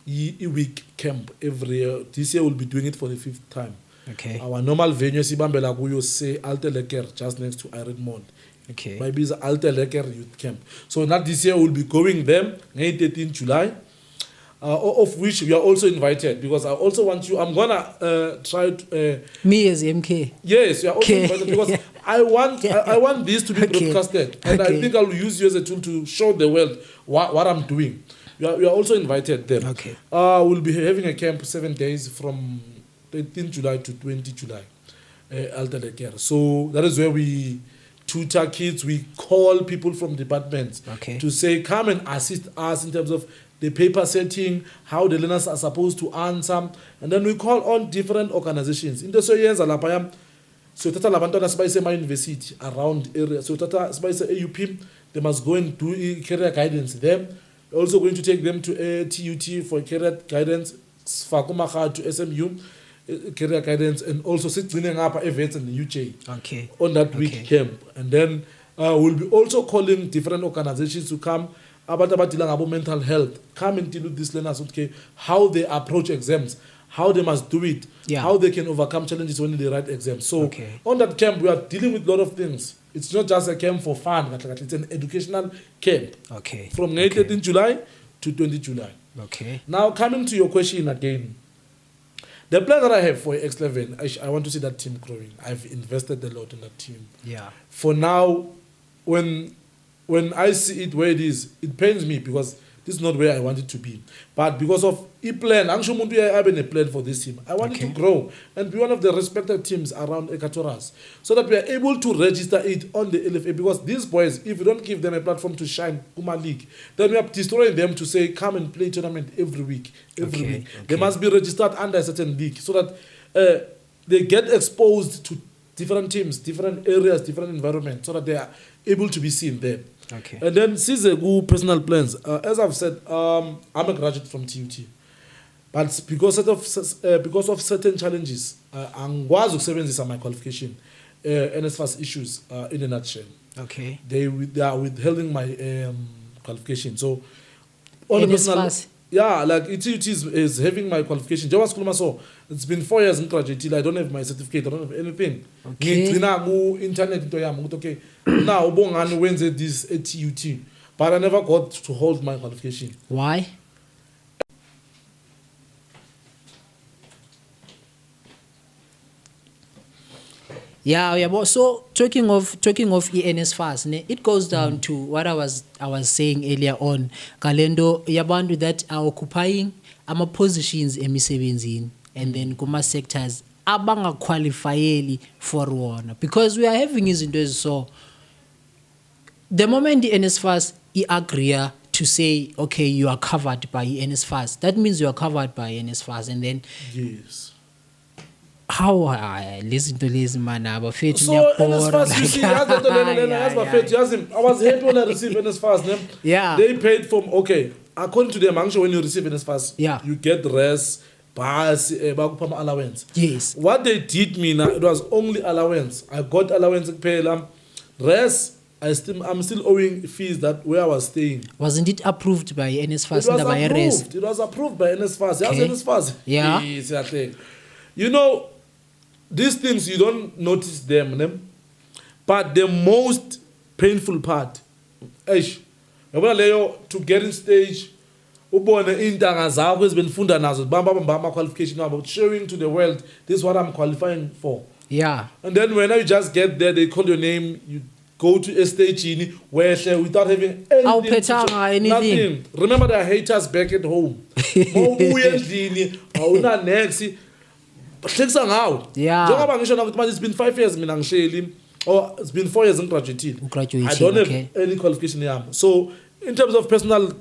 A week camp every year. This year we'll be doing it for the 5th time. Okay. Our normal venue sibambela kuyo say Alter Lekker, just next to Iron Mond. Okay. Maybe it's Alter Lekker Youth Camp. So not this year we'll be going there, 13 July. Of which we are also invited, because I also want you. I'm gonna try to. Me as MK. Yes, you are also invited, because I want this to be Okay. broadcasted, and I think I will use you as a tool to show the world what I'm doing. You are also invited there. Okay. We'll be having a camp 7 days from 13 July to 20 July. Alter Lekker. So that is where we tutor kids. We call people from departments to say, come and assist us in terms of the paper setting, how the learners are supposed to answer, and then we call on different organizations. In the so years, so tata labantwana sibayise ma university around area. So tata sibayise AUP, they must go and do career guidance there. We're also going to take them to TUT for career guidance, Fakumaha to SMU career guidance, and also sitting up events in the UJ on that week camp. And then we'll be also calling different organizations to come about mental health, come and deal with these learners, okay, how they approach exams, how they must do it, how they can overcome challenges when they write exams. So on that camp, we are dealing with a lot of things. It's not just a camp for fun, it's an educational camp. From 18 July to 20 July. Now, coming to your question again, the plan that I have for X11, I want to see that team growing. I've invested a lot in that team. For now, when I see it where it is, it pains me, because this is not where I want it to be. But because of a plan, I'm sure I have a plan for this team. I want it to grow and be one of the respected teams around Ekatoras, so that we are able to register it on the LFA. Because these boys, if we don't give them a platform to shine, Kuma League, then we are destroying them to say, come and play tournament every week. They must be registered under a certain league, so that they get exposed to different teams, different areas, different environments, so that they are able to be seen there. And then Sizegu personal plans. As I've said, I'm a graduate from TUT, but because of certain challenges, angikwazi ukusebenzisa my qualification, NSFAS issues in a nutshell. They are withholding my qualification. So on the personal, like TUT is having my qualification. So it's been 4 years in graduate. I don't have my certificate. I don't have anything. Internet now Bongani wins this at TUT, but I never got to hold my qualification. Why? But so talking of NSFAS, it goes down to what I was saying earlier on. Kalendo yabantu that are occupying ama positions emisebenzini, and then kuma sectors abangaqualifyeli for wona, because we are having izinto so the moment the NSFAS agree to say, okay, you are covered by NSFAS, that means you are covered by NSFAS, and then yes. how listen to this man abafethu So NSFAS, you see, as I was happy when I received NSFAS. Yeah. They paid for, okay, according to them, I'm sure when you receive NSFAS, Yeah. you get rest, bus, allowance. Yes. What they did me now, it was only allowance. I got allowance, rest. I'm still owing fees that where I was staying. Wasn't it approved by NSFAS? It was approved by NSFAS. Okay. Yes, NSFAS. Yeah. Yes, I think. You know, these things you don't notice them, but the most painful part, to get in stage, ubone intanga zakho ezibelifunda nazo bamba qualification about showing to the world this is what I'm qualifying for. Yeah. And then when you just get there, they call your name, you go to a stage where without having anything. Nothing. Remember, there are haters back at home. Yeah. It's been 5 years, or it's been 4 years in graduating. I don't have any qualification. So, in terms of personal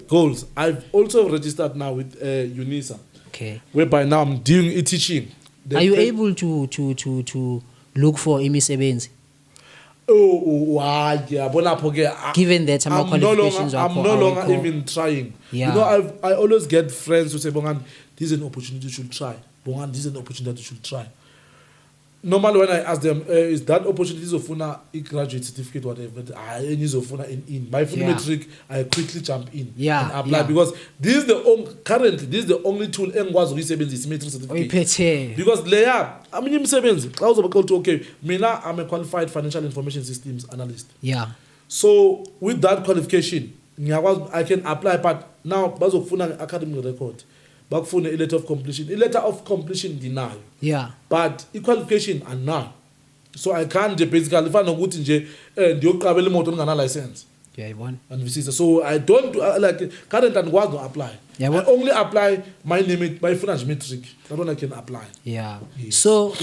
goals, I've also registered now with UNISA. Okay. Whereby now I'm doing teaching. Are you able to look for imisebenzi? Given that some qualifications are I'm no longer even trying. Yeah. You know, I always get friends who say, Bongani, this is an opportunity you should try. Bongani, this is an opportunity that you should try. Normally when I ask them, is that opportunity of a graduate certificate, whatever, I need in my full metric, I quickly jump in and apply because this is the only tool I was this metric certificate. Because I'm a qualified financial information systems analyst. Yeah. So with that qualification, I can apply, but now bazofuna academic record. Back for a letter of completion. A letter of completion deny. Yeah. But qualification and now. So I can't basically if I know good in the motor license. Yeah, one. And so I don't like current and was not apply. Yeah, I only apply my limit, my financial metric. That one I can apply. Yeah. Yes. So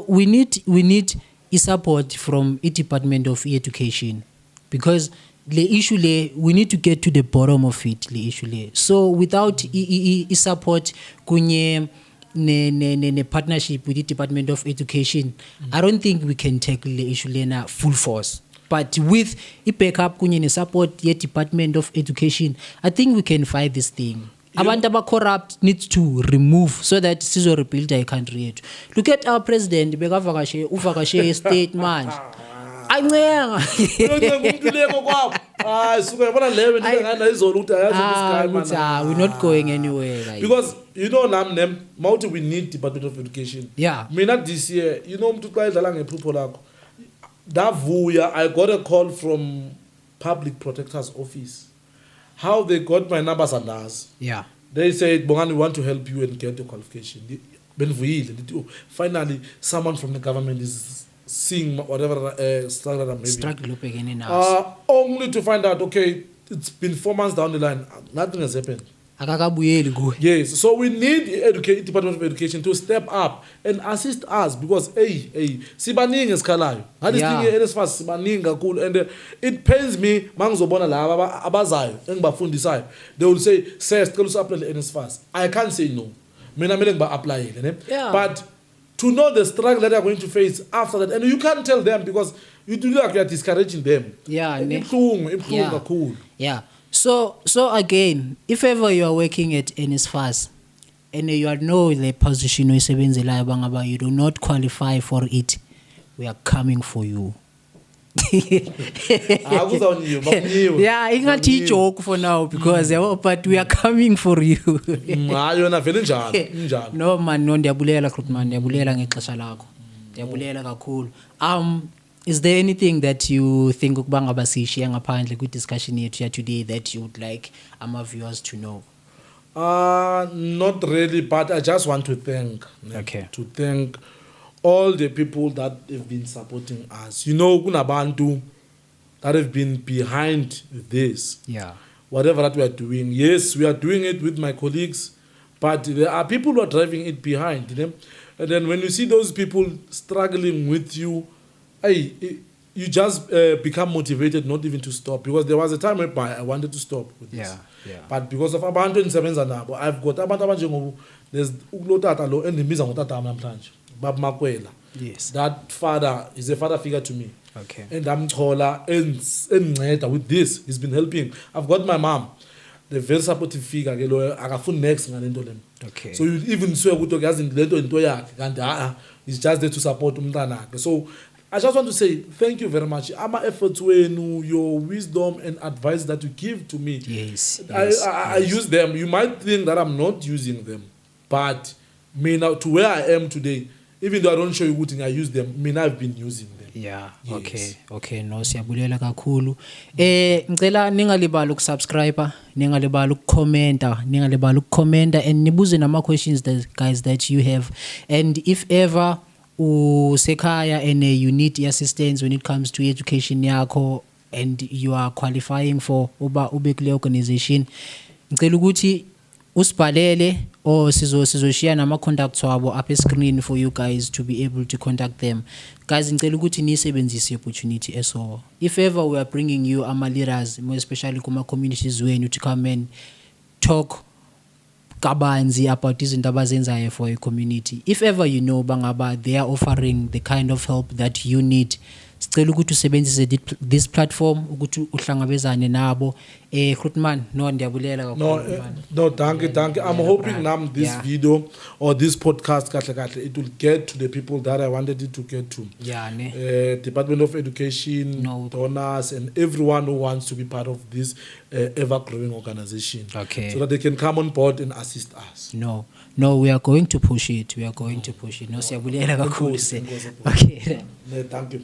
we need support from the Department of Education, because the issue we need to get to the bottom of it. The issue so without support kunye ne partnership with the Department of Education, I don't think we can tackle the issue na full force. But with backup kunye ne support the Department of Education, I think we can fight this thing. Abantu aba corrupt needs to remove so that sizo rebuild our country. Look at our president uvakashe state man. We're not going anywhere. Because you know we need Department of Education. Yeah. Me not this year. You know I got a call from Public Protector's Office. How they got my numbers and ours. Yeah. They said, Bongani, we want to help you and get your qualification. Finally, someone from the government is seeing whatever struggle again now. Only to find out, okay, it's been 4 months down the line, nothing has happened. Yes, so we need Department of Education to step up and assist us because sibaningi esikhalayo NSFAS sibaningi kakhulu, and it pains me mangizobona laba abazayo engibafundisayo, they will say sir sicela usapply NSFAS. I can't say no, mina kumele ngiba-apply, but to know the struggle that they are going to face after that, and you can't tell them because you do like you are discouraging them. Yeah. So again, if ever you are working at NSFAS and you know the position you do not qualify for it, we are coming for you. Yeah, it's not a joke for now because but we are coming for you. No man, no ndiyabulela Krutman, ndiyabulela ngexesha lakho. Ndiyabulela kakhulu. Is there anything that you think ukubanga basishiya ngaphandle ku discussion yethu today that you would like our viewers to know? Not really, but I just want to thank all the people that have been supporting us. You know, kunabantu that have been behind this. Yeah. Whatever that we are doing. Yes, we are doing it with my colleagues, But there are people who are driving it behind, you know? And then when you see those people struggling with you, hey, you just become motivated not even to stop. Because there was a time whereby I wanted to stop with this. Yeah. But because of abantu endisebenza nabo, I've got abantu abanjengobu, there's ukulotata lo endibiza ngotata namhlanje, Bab Makwela. Yes. That father is a father figure to me. Okay. And I'm chola and with this, he's been helping. I've got my mom, the very supportive figure. I got full next man. Okay. So you even swear good to into and it's just there to support umntana. So I just want to say thank you very much. I'm efforts when your wisdom and advice that you give to me. Yes. I use them. You might think that I'm not using them, but me now to where I am today, even though I don't show you good thing, I use them. Me now I've been using them. Yeah, Yes. okay, no siyabulela kakhulu. Ngicela ningalibali ukusubscribe, ningalibali ukucomment, ningalibali ukucomment and nibuze nama questions that you have. And if ever usekhaya and you need assistance when it comes to education yakho and you are qualifying for ube kule organization, ngicela ukuthi usibhalele or sizoshare nama contacts wabo up screen for you guys to be able to contact them. Guys, ngicela ukuthi nisebenzise opportunity eso. If ever we are bringing you ama leaders, more especially kuma communities wenu to come and talk kabanzi about izinto abazenzayo for a community. If ever you know bangaba they are offering the kind of help that you need, sicela ukuthi usebenzise this platform ukuthi uhlangabezane nabo. Grootman, no ndiyabulela kakhulu. No, thank you. I'm hoping now this video or this podcast it will get to the people that I wanted it to get to. Yeah, ne. Department of Education, donors, and everyone who wants to be part of this ever-growing organization. Okay. So that they can come on board and assist us. No, we are going to push it. No, siyabulela kakhulu. Okay. Thank you.